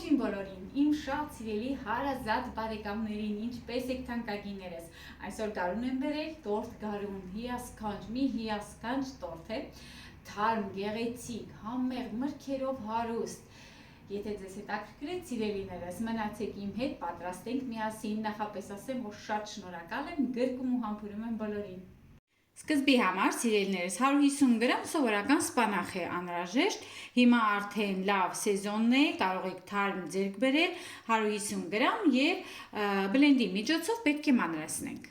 Ողջույն բոլորին, իմ շատ սիրելի հարազատ բարեկամներին, ինչպես եք թանկագիններս։ Այսօր գարուն եմ բերել տորտ գարուն, մի հիասքանչ տորտ է, թարմ, գեղեցիկ, համեղ, մրգերով հարուստ։ Եթե ձեզ հետաքրքրեց սիրելիներս, մնացեք իմ հետ, պատրաստենք միասին, նախապես ասեմ, որ շատ շնորհակալ եմ, գրկում ու համբուրում եմ բոլորին։ Սկզբի համար սիրելիներս 150 գրամ սովորական սպանախ է անհրաժեշտ, հիմա արդեն լավ սեզոնն է, կարող եք թարմ ձեռք բերել 150 գրամ և բլենդի միջոցով պետք է մանրացնենք։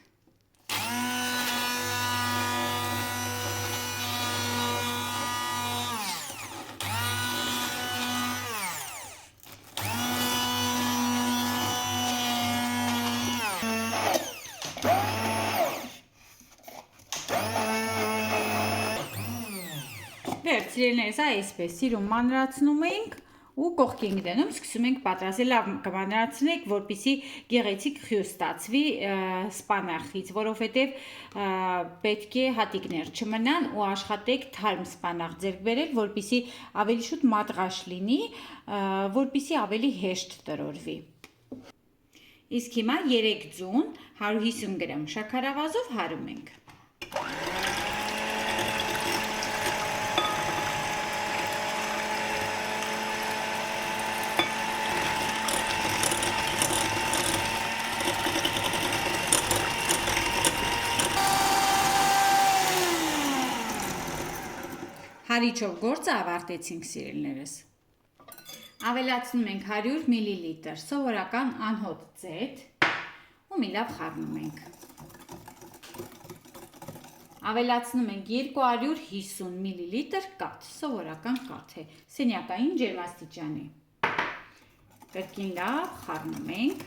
Սիրելիներս այսպես սիրուն մանրացնում ենք ու կողքի ենք դնում, սկսում ենք պատրաստել, լավ կմանրացնեք, որպեսզի գեղեցիկ խյուս ստացվի սպանախից, որովհետև պետք է հատիկներ չմնան ու աշխատեք թարմ սպանախ ձեռք բերել, որպեսզի ավելի շուտ մատղաշ լինի, որպեսզի ավելի հեշտ տրորվի։ Իսկ հիմա 3 ձուն 150 գրամ շաքարավազով հարում ենք։ Հարիչով գործը ավարտեցինք սիրելիներս։ Ավելացնում ենք 100 մլ սովորական անհոտ ձեթ ու մի լավ խառնում ենք։ Ավելացնում ենք 250 մլ կաթ, սովորական կաթ է, սենյակային ջերմաստիճանի։ Կրկին լավ խառնում ենք։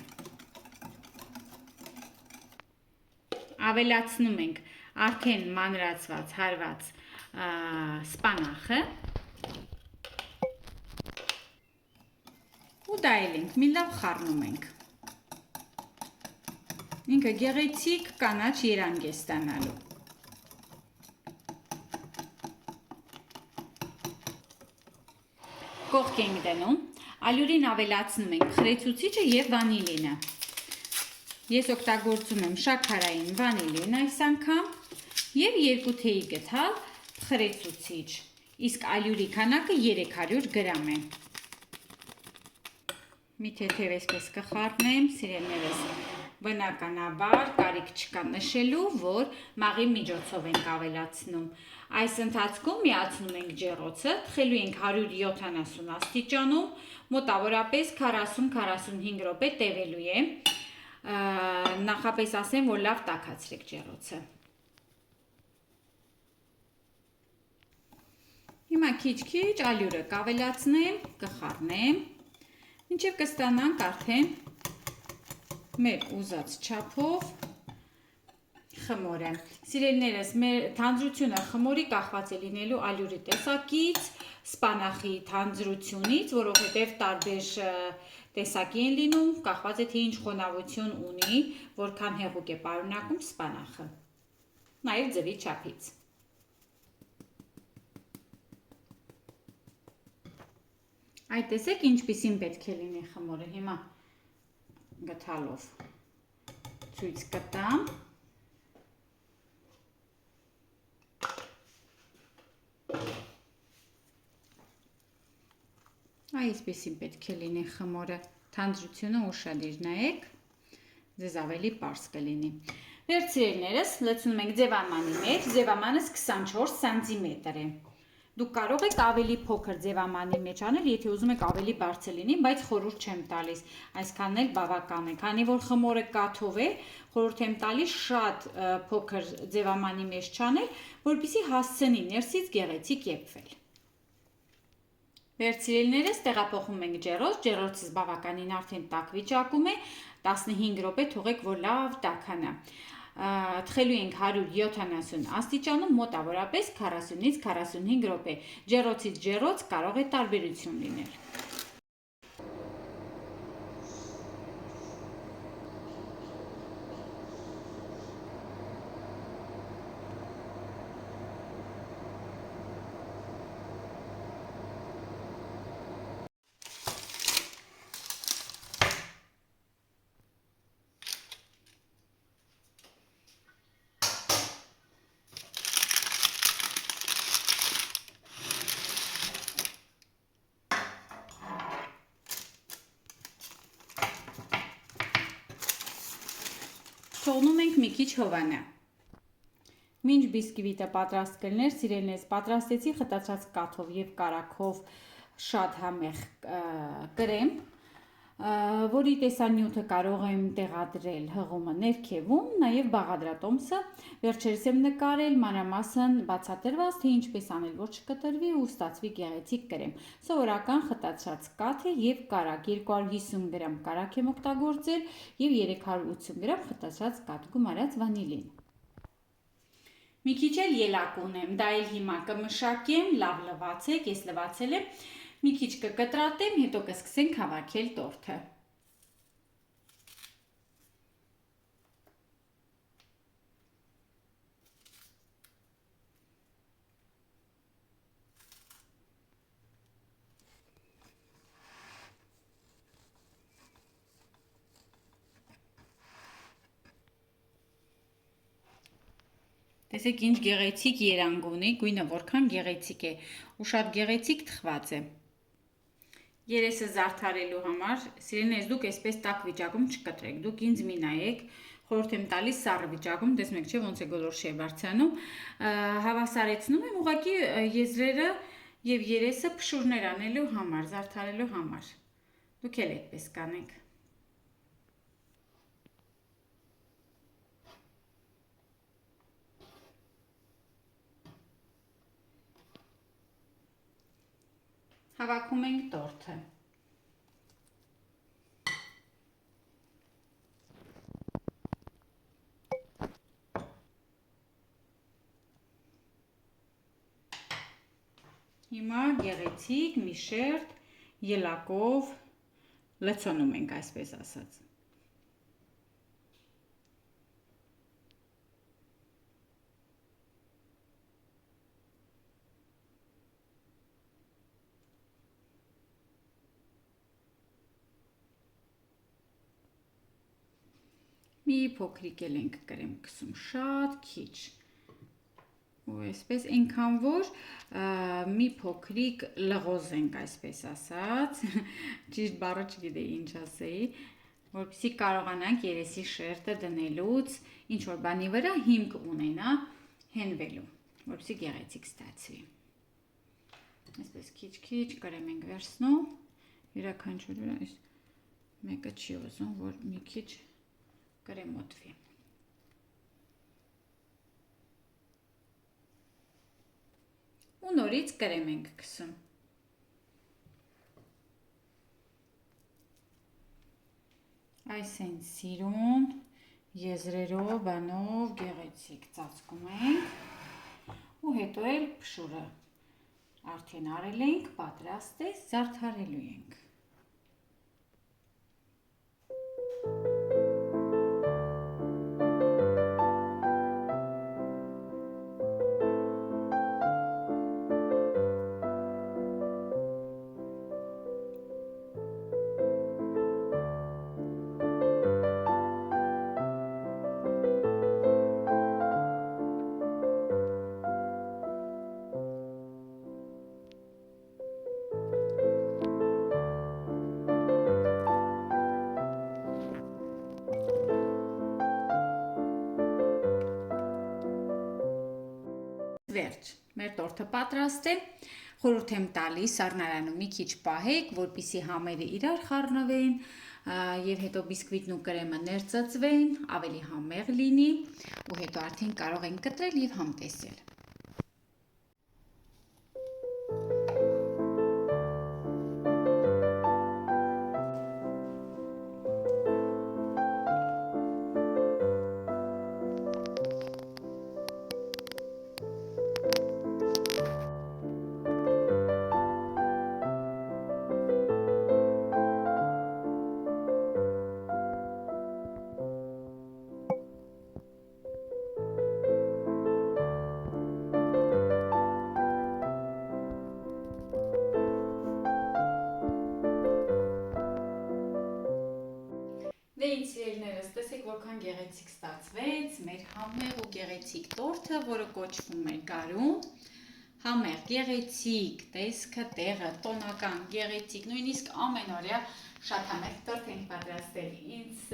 Ավելացնում ենք արդեն մանրացված հարված սպանախը ու դայելենք, մի լավ խառնում ենք։ Ինքը գեղեցիկ կանաչ երանգ է ստանալու։ Կողք ենք դնում, ալյուրին ավելացնում ենք խրեցուցիչը և վանիլինը։ Ես օգտագործում եմ շաքարային վանիլին այս անգամ և 2 թեյի գթալ խրեցուցիչ, իսկ ալյուրի քանակը 300 գրամ է։ Մի թեթև այսպես կխառնեմ, սիրելիներս, բնականաբար կարիք չկա նշելու, որ մաղի միջոցով ենք ավելացնում։ Այս ընթացքում միացնում ենք ջեռոցը, թխելու ենք 170 աստիճանում, մոտավորապես 40-45 րոպե տևելու է։ Նախապես ասեմ, որ լավ տաքացրեք ջեռոցը։ Հիմա քիչ-քիչ ալյուրը կավելացնեմ, կխառնեմ, մինչև կստանանք արդեն մեր ուզած չափով խմորը։ Սիրելիներս, մեր թանձրությունը խմորի կախված է լինելու ալյուրի տեսակից, սպանախի թանձրությունից, որովհետև տարբեր տեսակի են լինում, կախված է թե ինչ խոնավություն ունի, որքան հեղուկ է պարունակում սպանախը, նաև ձվի չափից։ Այ տեսեք ինչպիսին պետք է լինի խմորը, հիմա գթալով ցույց կտամ։ Այսպիսին պետք է լինի խմորը, թանձրությունը ուշադիր նայեք, ձեզ ավելի պարզ կլինի։ Վերջ սիրելիներս, լցնում ենք ձևամանի մեջ, ձևամանս 24 սանտիմետր է։ Դուք կարող եք ավելի փոքր ձևամանի մեջ անել, եթե ուզում եք ավելի բարձր լինի, բայց խորհուրդ չեմ տալիս, այսքանն էլ բավական է, քանի որ խմորը կաթով է, խորհուրդ եմ տալիս շատ փոքր ձևամանի մեջ չանել, որպեսզի հասցնի ներսից գեղեցիկ եփվել։ Վերջ սիրելիներս, տեղափոխում ենք ջեռոց, ջեռոցս բավականին արդեն տաք վիճակում է, 15 րոպե թողեք, որ լավ տաքանա։ Թխելու ենք 170 աստիճանում մոտավորապես 40-ից 45 րոպե։ Ջեռոցից ջեռոց կարող է տարբերություն լինել։ թողնում ենք մի քիչ հովանա։ Մինչ բիսկվիտը պատրաստ կլներ, սիրելիներս, պատրաստեցի խտացած կաթով եւ կարագով շատ համեղ կրեմ, որի տեսանյութը կարող եմ տեղադրել հղումը ներքևում, նաև բաղադրատոմսը վերջերս եմ նկարել մանրամասն բացատրված, թե ինչպես անել, որ չկտրվի ու ստացվի գեղեցիկ կրեմ։ Սովորական խտացած կաթ է եւ կարագ, 250 գրամ կարագ եմ օգտագործել եւ 380 գրամ խտացած կաթ, գումարած վանիլին։ Մի քիչ էլ ելակ ունեմ, դա էլ հիմա կմշակեմ, լավ լվացեք, ես լվացել եմ, մի քիչ կկտրատեմ, հետո կսկսենք հավաքել տորթը։ Տեսեք ինչ գեղեցիկ երանգ ունի, գույնը որքան գեղեցիկ է ու շատ գեղեցիկ թխված է։ Երեսը զարդարելու համար, սիրելիներս, դուք այսպես տաք վիճակում չկտրեք, դուք ինձ մի նայեք, խորհուրդ եմ տալիս սառը վիճակում, տեսնեք չէ ոնց է գոլորշի է բարձրանում, հավասարեցնում եմ ուղղակի եզրերը եւ երեսը փշուրներ անելու համար, զարդարելու համար։ Դուք էլ այդպես կանեք։ Հավաքում ենք տորթը։ Հիմա գեղեցիկ մի շերտ ելակով լցոնում ենք, այսպես ասած։ Մի փոքրիկ էլ ենք կրեմ կսում, շատ քիչ։ Ու այսպես այնքան որ մի փոքրիկ լղոզենք, այսպես ասած, ճիշտ բառը չգիտեի ինչ ասեի, որպեսզի կարողանանք երեսի շերտը դնելուց ինչ որ բանի վրա հիմք ունենա հենվելու, որպեսզի գեղեցիկ ստացվի։ Այսպես քիչ-քիչ կրեմ ենք վերցնում, յուրաքանչյուրը այս մեկը չի ուզում, որ մի քիչ կրեմոտվի։ Ու նորից կրեմ ենք քսում։ Այս են սիրուն, եզրերով, բանով, գեղեցիկ ծածկում ենք ու հետո էլ փշուրը արդեն արել ենք, պատրաստ է, զարդարելու ենք։ Վերջ, մեր տորթը պատրաստ է, խորհուրդ եմ տալիս սառնարանում մի քիչ պահեք, որպեսզի համերը իրար խառնվեն եւ հետո բիսկվիտն ու կրեմը ներծծվեն, ավելի համեղ լինի ու հետո արդեն կարող ենք կտրել եւ համտեսել։ Դե ինձ սիրելիներս, տեսեք որքան գեղեցիկ ստացվեց մեր համեղ ու գեղեցիկ տորթը, որը կոչվում է գարուն, համեղ, գեղեցիկ, տեսքը, տեղը, տոնական, գեղեցիկ, նույնիսկ ամենօրյա շատ համեղ տորթ ենք պատրաստել։ Ինձ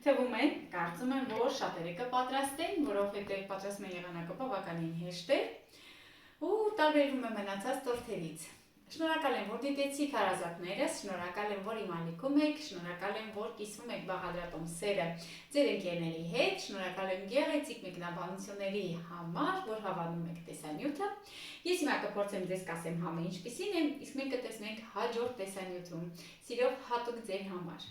Թվում է, կարծում եմ, որ շատերը կպատրաստեն, որովհետև պատրաստում են եղանակը բավականին հեշտ է ու տարբերվում է մնացած տորթերից։ Շնորհակալ եմ, որ դիտեցիք հարազատներս, շնորհակալ եմ, որ իմ ալիքում եք, շնորհակալ եմ, որ կիսվում եք բաղադրատոմսերը ձեր ընկերների հետ, շնորհակալ եմ գեղեցիկ մեկնաբանությունների համար, որ հավանում եք տեսանյութը։ Ես հիմա կփորձեմ ձեզ կասեմ համը ինչպիսին է, իսկ մենք կտեսնենք հաջորդ տեսանյութում։ Սիրով հատուկ ձեր համար։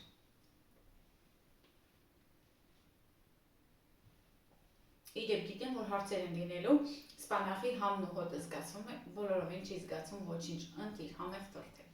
Իդեպ գիտեմ, որ հարցեր են լինելու, սպանախի համն ու հոտը զգացվում է, բոլորովին չի զգացում ոչինչ, ընտիր համեղ տորթ է։